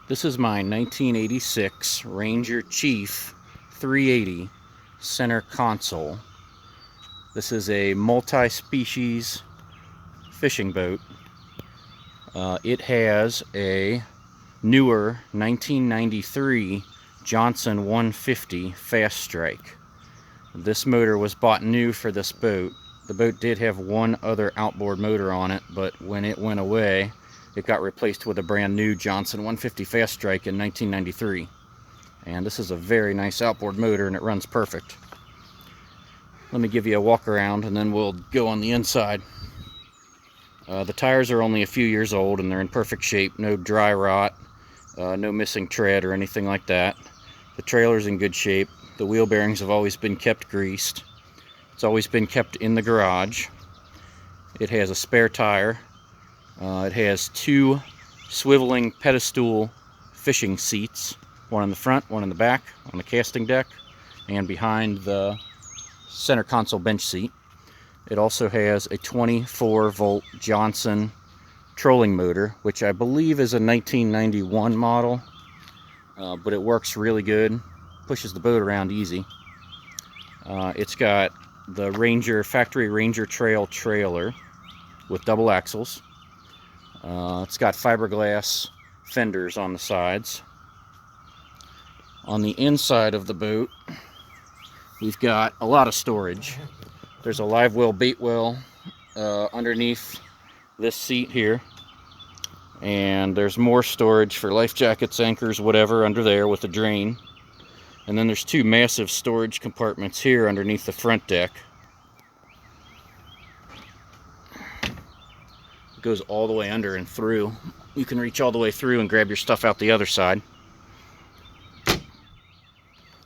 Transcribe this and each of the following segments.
This is my 1986 Ranger Chief 380 center console. This is a multi-species fishing boat. It has a newer 1993 Johnson 150 Fast Strike. This motor was bought new for this boat. The boat did have one other outboard motor on it, but when it went away, it got replaced with a brand new Johnson 150 Fast Strike in 1993. And this is a very nice outboard motor and it runs perfect. Let me give you a walk around and then we'll go on the inside. The tires are only a few years old and they're in perfect shape. No dry rot, no missing tread or anything like that. The trailer's in good shape. The wheel bearings have always been kept greased. It's always been kept in the garage. It has a spare tire. It has two swiveling pedestal fishing seats, one in the front, one in the back, on the casting deck, and behind the center console bench seat. It also has a 24-volt Johnson trolling motor, which I believe is a 1991 model, but it works really good, pushes the boat around easy. It's got the factory Ranger Trail trailer with double axles. It's got fiberglass fenders on the sides. On the inside of the boat, we've got a lot of storage. There's a livewell baitwell underneath this seat here. And there's more storage for life jackets, anchors, whatever under there with a drain. And then there's two massive storage compartments here underneath the front deck. It goes all the way under and through. You can reach all the way through and grab your stuff out the other side.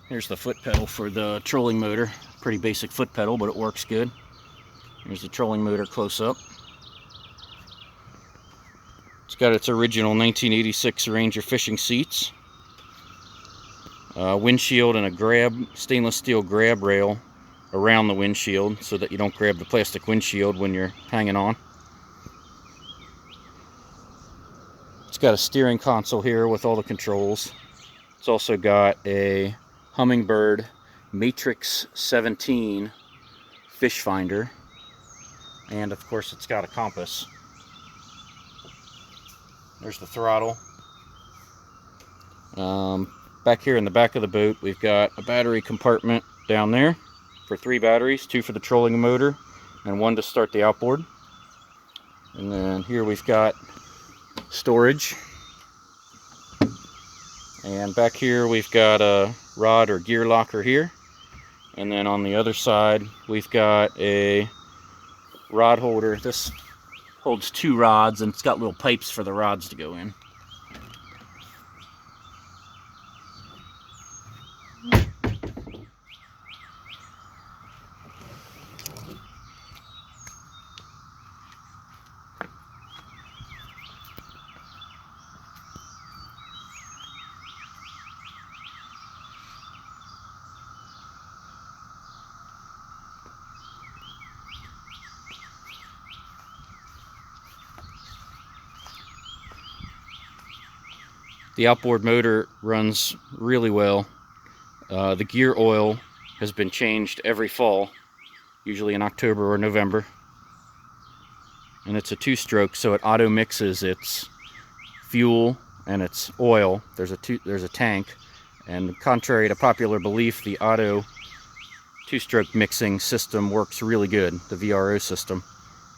Here's the foot pedal for the trolling motor. Pretty basic foot pedal, but it works good. Here's the trolling motor close up. It's got its original 1986 Ranger fishing seats. Windshield and a stainless steel grab rail around the windshield so that you don't grab the plastic windshield when you're hanging on. It's got a steering console here with all the controls. It's also got a Humminbird Matrix 17 fish finder, and of course it's got a compass. There's the throttle. Back here in the back of the boat, we've got a battery compartment down there for 3 batteries, 2 for the trolling motor and 1 to start the outboard. And then here we've got storage. And back here we've got a rod or gear locker here. And then on the other side we've got a rod holder. This holds 2 rods and it's got little pipes for the rods to go in. The outboard motor runs really well. The gear oil has been changed every fall, usually in October or November. And it's a 2-stroke, so it auto mixes its fuel and its oil. There's a tank, and contrary to popular belief, the auto 2-stroke mixing system works really good, the VRO system.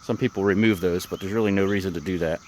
Some people remove those, but there's really no reason to do that.